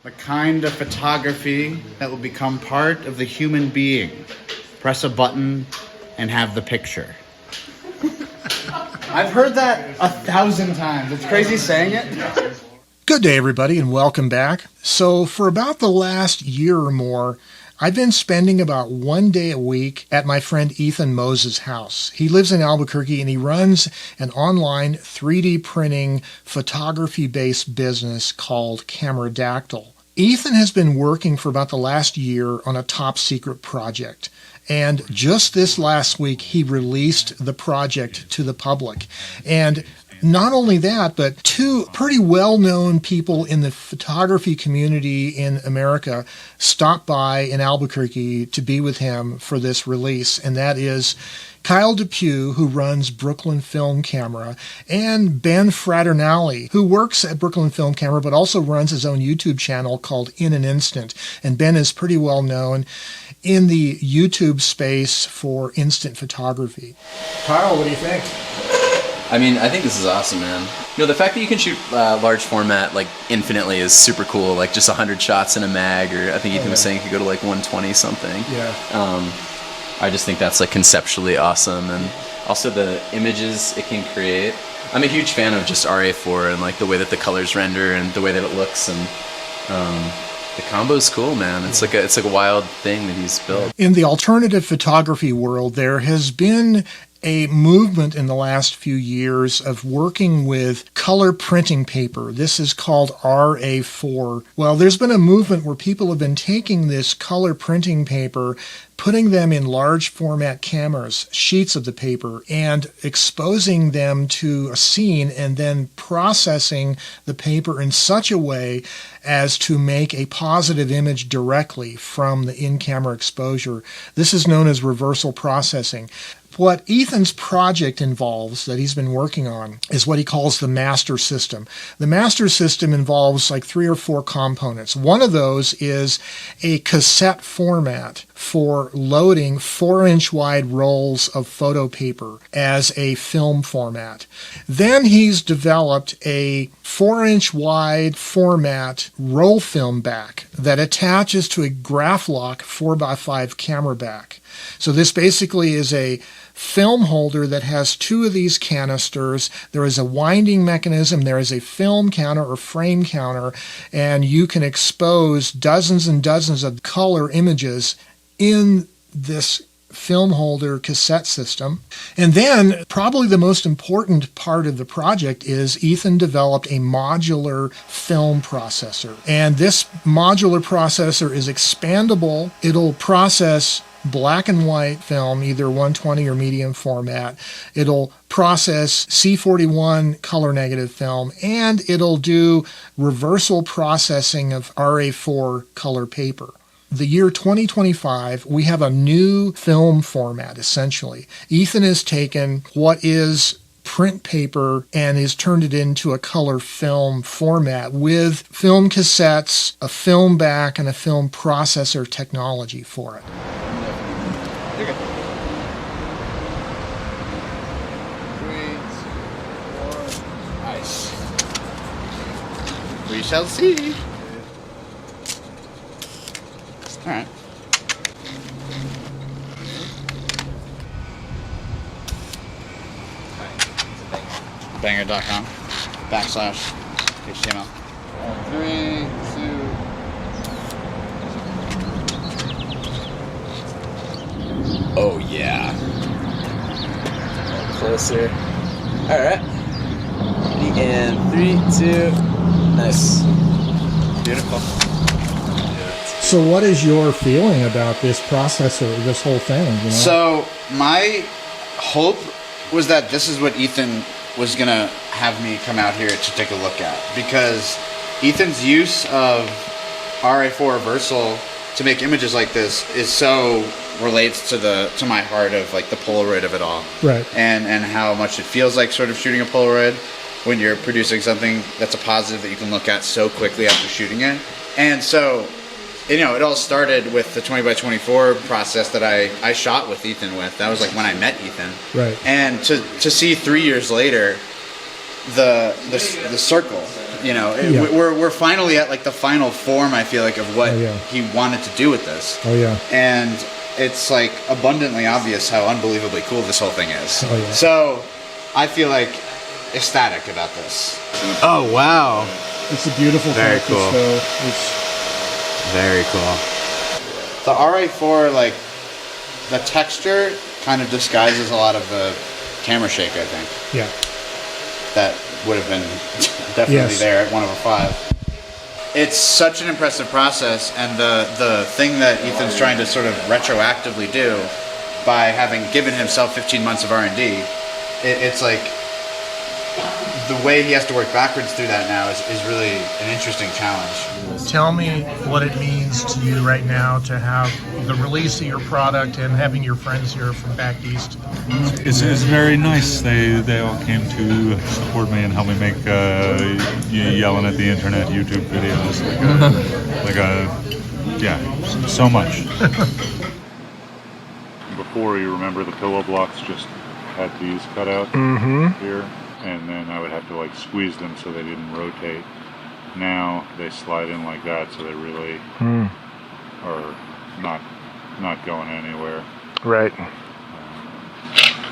The kind of photography that will become part of the human being. Press a button and have the picture. I've heard that 1,000 times. It's crazy saying it. Good day, everybody, and welcome back. So for about the last year or more, I've been spending about 1 day a week at my friend Ethan Moses' house. He lives in Albuquerque and he runs an online 3D printing photography-based business called Cameradactyl. Ethan has been working for about the last year on a top secret project. And just this last week, he released the project to the public. And not only that, but two pretty well-known people in the photography community in America stopped by in Albuquerque to be with him for this release. And that is Kyle Depew, who runs Brooklyn Film Camera, and Ben Fraternale, who works at Brooklyn Film Camera but also runs his own YouTube channel called In an Instant. And Ben is pretty well known in the YouTube space for instant photography. Kyle, what do you think? I mean, I think this is awesome, man. You know, the fact that you can shoot large format, like, infinitely is super cool. Like, just 100 shots in a mag, or I think Ethan was saying you could go to, like, 120 something. Yeah. I just think that's, like, conceptually awesome. And also the images it can create. I'm a huge fan of just RA4 and, like, the way that the colors render and the way that it looks. And the combo's cool, man. It's like a wild thing that he's built. In the alternative photography world, there has been a movement in the last few years of working with color printing paper. This is called RA4. Well, there's been a movement where people have been taking this color printing paper, putting them in large format cameras, sheets of the paper, and exposing them to a scene and then processing the paper in such a way as to make a positive image directly from the in-camera exposure. This is known as reversal processing. What Ethan's project involves that he's been working on is what he calls the master system. The master system involves like 3 or 4 components. One of those is a cassette format for loading 4-inch wide rolls of photo paper as a film format. Then he's developed a 4-inch wide format roll film back that attaches to a Graflok 4x5 camera back. So this basically is a film holder that has 2 of these canisters. There is a winding mechanism, there is a film counter or frame counter, and you can expose dozens and dozens of color images in this film holder cassette system. And then probably the most important part of the project is Ethan developed a modular film processor. And this modular processor is expandable. It'll process black and white film, either 120 or medium format. It'll process C41 color negative film, and it'll do reversal processing of RA4 color paper. The year 2025, we have a new film format, essentially. Ethan has taken what is print paper and has turned it into a color film format with film cassettes, a film back, and a film processor technology for it. You're good. 3, 4. Nice. We shall see. All right. Banger.com /HTML. 3, 2. Oh, yeah. Closer. All right. And 3, 2. Nice. Beautiful. So what is your feeling about this processor, this whole thing? You know? So my hope was that this is what Ethan was going to have me come out here to take a look at, because Ethan's use of RA4 reversal to make images like this is so relates to my heart of like the Polaroid of it all. Right. And how much it feels like sort of shooting a Polaroid when you're producing something that's a positive that you can look at so quickly after shooting it. And so, you know, it all started with the 20x24 process that I shot with Ethan with. That was like when I met Ethan. Right. And to see 3 years later the circle You know, Yeah. we're finally at like the final form, I feel like, of what Oh, yeah. he wanted to do with this. Oh yeah. And it's like abundantly obvious how unbelievably cool this whole thing is. Oh, yeah. So I feel like ecstatic about this. Oh wow. It's a beautiful Very cactus, cool. though. It's Very cool. The RA4, like, the texture kind of disguises a lot of the camera shake, I think. yeah. That would have been definitely Yes. there at 1/5. It's such an impressive process, and the thing that Ethan's trying to sort of retroactively do by having given himself 15 months of R&D, it's like the way he has to work backwards through that now is really an interesting challenge. Tell me what it means to you right now to have the release of your product and having your friends here from back east. It's very nice. They all came to support me and help me make yelling at the internet YouTube videos. So much. Before, you remember the pillow blocks just had these cut out here, and then I would have to like squeeze them so they didn't rotate. Now they slide in like that, so they really are not going anywhere. Right.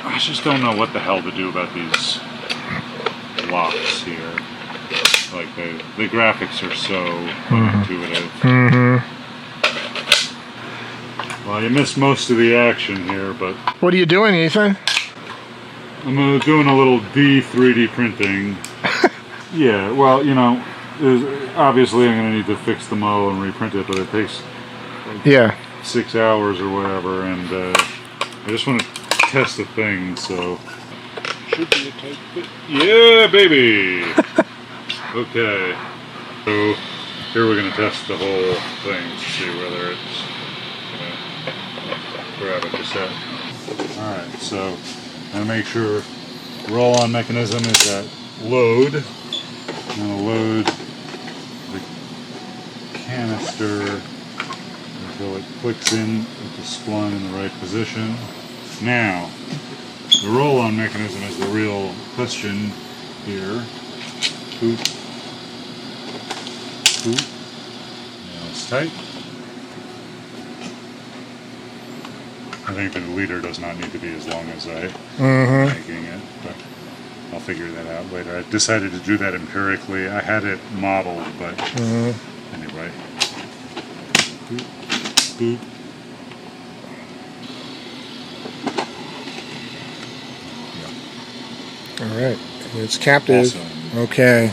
I just don't know what the hell to do about these locks here. Like the graphics are so unintuitive. Well, you missed most of the action here, but What are you doing, Ethan? I'm doing a little D3D printing. Yeah, well, you know, obviously I'm going to need to fix the model and reprint it, but it takes Yeah. 6 hours or whatever, and I just want to test the thing, so should be a tight fit. Yeah, baby. Okay, so here we're going to test the whole thing to see whether it's grab a cassette. All right, so I'm going to make sure roll-on mechanism is at load. I'm going to load the canister until it clicks in with the spline in the right position. Now, the roll-on mechanism is the real question here. Boop. Boop. Now it's tight. I think the leader does not need to be as long as I'm making it, but I'll figure that out later. I decided to do that empirically. I had it modeled, but anyway. Boop, boop. All right. It's captive. Awesome. Okay.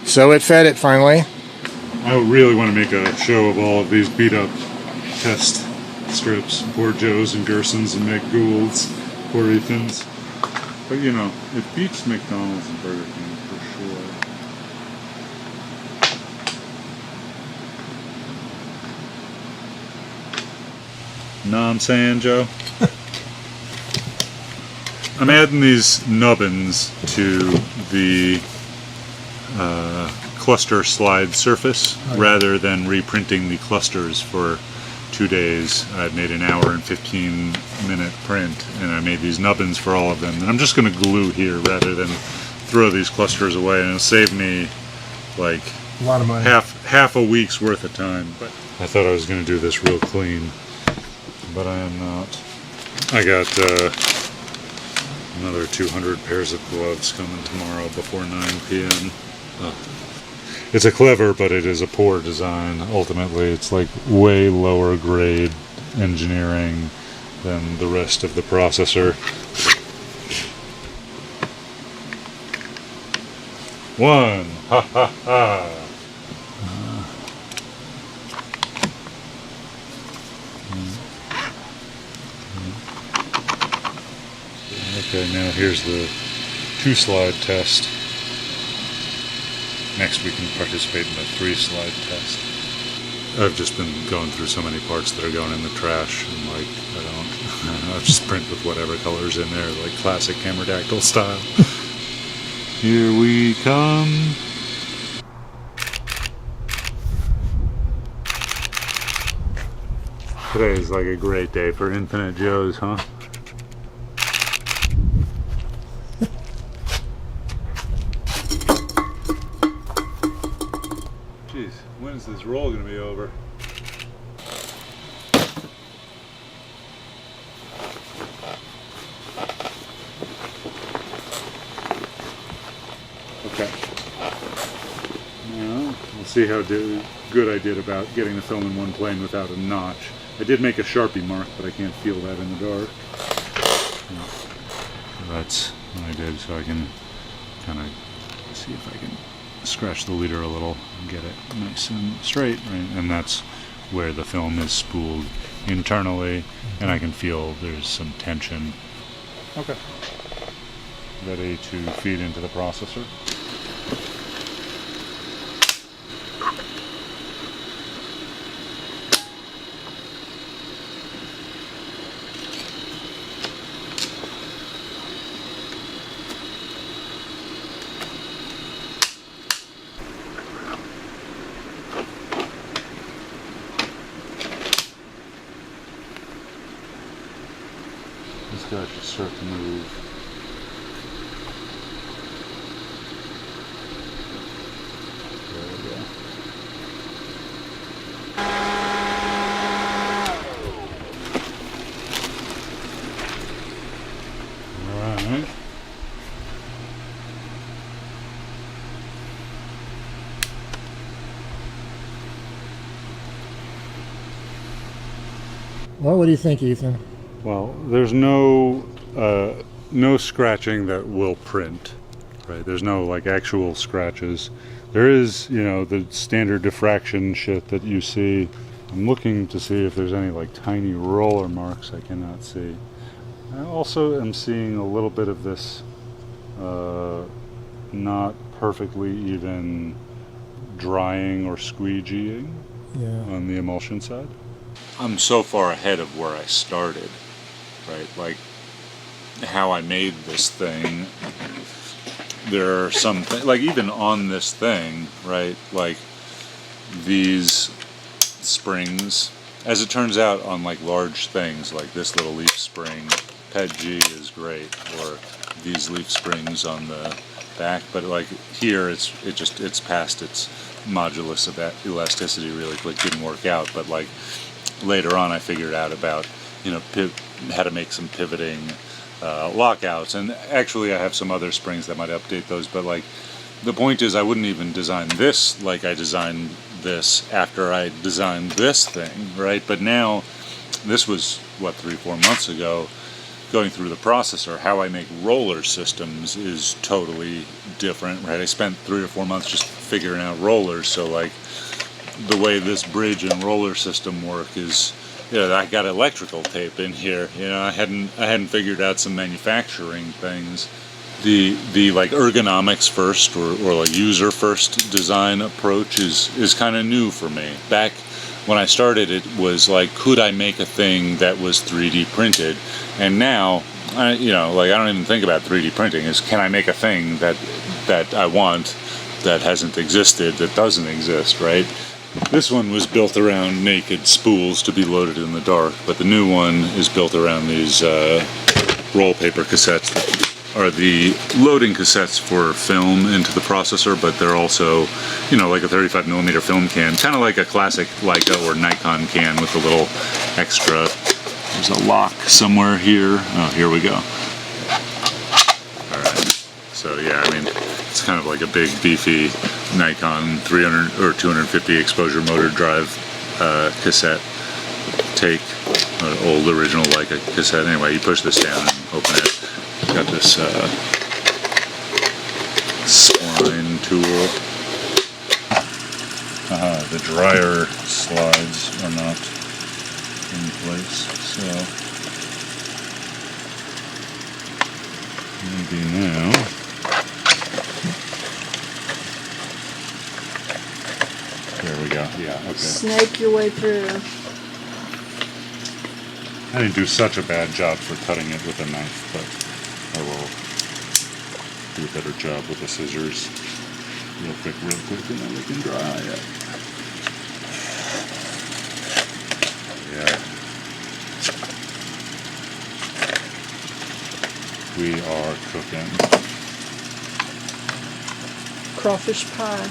So it fed it finally. I really want to make a show of all of these beat up test strips. Poor Joes and Gersons and McGoulds. Poor Ethans. But you know, it beats McDonald's and Burger King for sure. Know what I'm saying, Joe? I'm adding these nubbins to the cluster slide surface rather than reprinting the clusters for 2 days. I've made an hour and 15-minute print, and I made these nubbins for all of them. And I'm just going to glue here rather than throw these clusters away, and it'll save me like A lot of money. half a week's worth of time. But I thought I was going to do this real clean, but I am not. I got another 200 pairs of gloves coming tomorrow before 9 p.m. It's a clever, but it is a poor design. Ultimately, it's like way lower grade engineering than the rest of the processor. One! Ha ha ha! Okay, now here's the 2-slide test. Next we can participate in the 3-slide test. I've just been going through so many parts that are going in the trash, and like, I just print with whatever color's in there, like classic Cameradactyl style. Here we come. Today is like a great day for Infinite Joes, huh? over. Okay. Now, we'll see how good I did about getting the film in one plane without a notch. I did make a Sharpie mark, but I can't feel that in the dark. That's what I did, so I can kind of see if I can scratch the leader a little and get it nice and straight, right? And that's where the film is spooled internally, and I can feel there's some tension. Okay. Ready to feed into the processor. This guy should start to move. There we go. Alright. Well, what do you think, Ethan? Well, there's no scratching that will print, right? There's no like actual scratches. There is, the standard diffraction shit that you see. I'm looking to see if there's any like tiny roller marks. I cannot see. I also am seeing a little bit of this not perfectly even drying or squeegeeing on the emulsion side. I'm so far ahead of where I started, right? Like how I made this thing. There are some like even on this thing, right? Like these springs, as it turns out, on like large things like this little leaf spring, PEG is great, or these leaf springs on the back. But like here, it's past its modulus of that elasticity really quick. Didn't work out, but like later on, I figured out about how to make some pivoting lockouts, and actually I have some other springs that might update those, but like the point is I wouldn't even design this like I designed this after I designed this thing, right? But now, this was what, 3-4 months ago, going through the processor, how I make roller systems is totally different, right? I spent 3 or 4 months just figuring out rollers, so like the way this bridge and roller system work is, I got electrical tape in here. I hadn't figured out some manufacturing things. The like ergonomics first or like user first design approach is kind of new for me. Back when I started, it was like, could I make a thing that was 3D printed? And now, I don't even think about 3D printing. Is can I make a thing that I want that hasn't existed, that doesn't exist, right? This one was built around naked spools to be loaded in the dark, but the new one is built around these roll paper cassettes that are the loading cassettes for film into the processor, but they're also, like a 35mm film can, kind of like a classic Leica or Nikon can with a little extra. There's a lock somewhere here. Oh, here we go. All right. So yeah, it's kind of like a big beefy Nikon 300 or 250 exposure motor drive cassette take, an old original Leica cassette. Anyway, you push this down and open it. Got this spline tool. The dryer slides are not in place, so maybe now. There we go. Yeah, okay. Snake your way through. I didn't do such a bad job for cutting it with a knife, but I will do a better job with the scissors. Real quick, and then we can dry it. Yeah. We are cooking. Crawfish pie.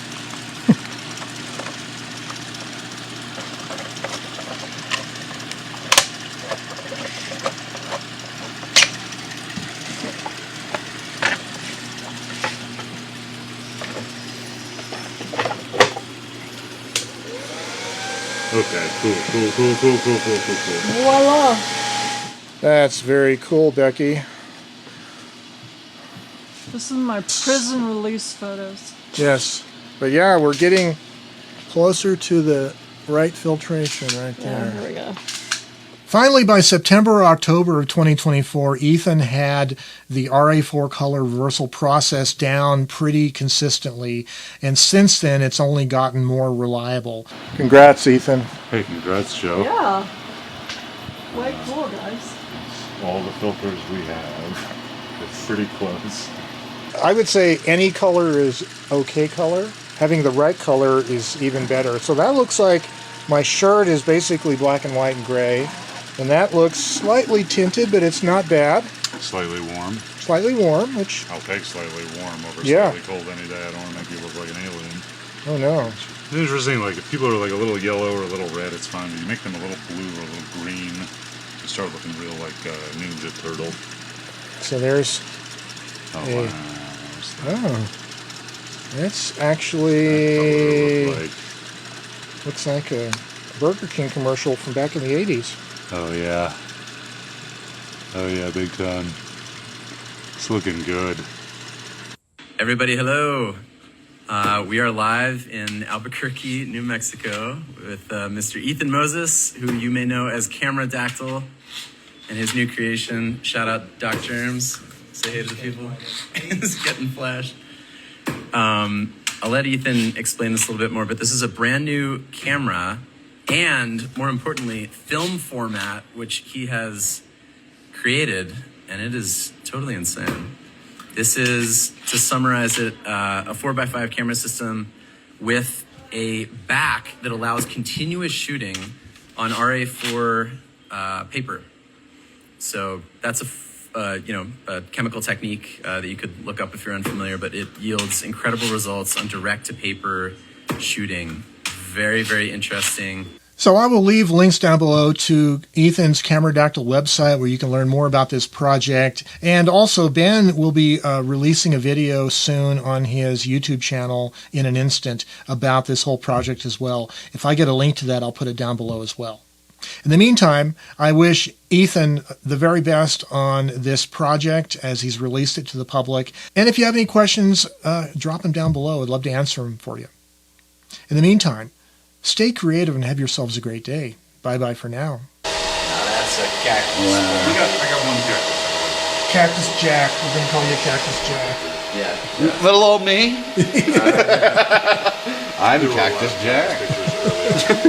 Okay, cool. Voila! That's very cool, Becky. This is my prison release photos. Yes. But yeah, we're getting closer to the right filtration right Yeah, there. here we go. Finally, by September or October of 2024, Ethan had the RA4 color reversal process down pretty consistently, and since then it's only gotten more reliable. Congrats, Ethan. Hey, congrats, Joe. Yeah. Way cool, guys. All the filters we have. It's pretty close. I would say any color is okay color. Having the right color is even better. So that looks like my shirt is basically black and white and gray. And that looks slightly tinted, but it's not bad. Slightly warm. Slightly warm, which... I'll take slightly warm over Yeah. slightly cold any day. I don't want to make you look like an alien. Oh, no. It's interesting, like, if people are like a little yellow or a little red, it's fine. But you make them a little blue or a little green, you start looking real like Ninja Turtle. So there's... Oh, Hey. wow. Oh. That's That color actually... looked like. Looks like a Burger King commercial from back in the 80s. Oh, yeah. Oh, yeah, big time. It's looking good. Everybody, hello. We are live in Albuquerque, New Mexico, with Mr. Ethan Moses, who you may know as Cameradactyl, and his new creation. Shout out Doc Germs. Say hey to the people. It's getting flashed. I'll let Ethan explain this a little bit more, but this is a brand new camera and, more importantly, film format, which he has created, and it is totally insane. This is, to summarize it, a 4x5 camera system with a back that allows continuous shooting on RA4 paper. So that's a chemical technique that you could look up if you're unfamiliar, but it yields incredible results on direct-to-paper shooting. Very, very interesting. So I will leave links down below to Ethan's Cameradactyl website where you can learn more about this project. And also Ben will be releasing a video soon on his YouTube channel in an instant about this whole project as well. If I get a link to that, I'll put it down below as well. In the meantime, I wish Ethan the very best on this project as he's released it to the public. And if you have any questions, drop them down below. I'd love to answer them for you. In the meantime, stay creative and have yourselves a great day. Bye-bye for now. Now that's a cactus. I got one cactus. Cactus Jack. We're going to call you Cactus Jack. Yeah. Little old me. I'm Cactus Jack. Pictures earlier.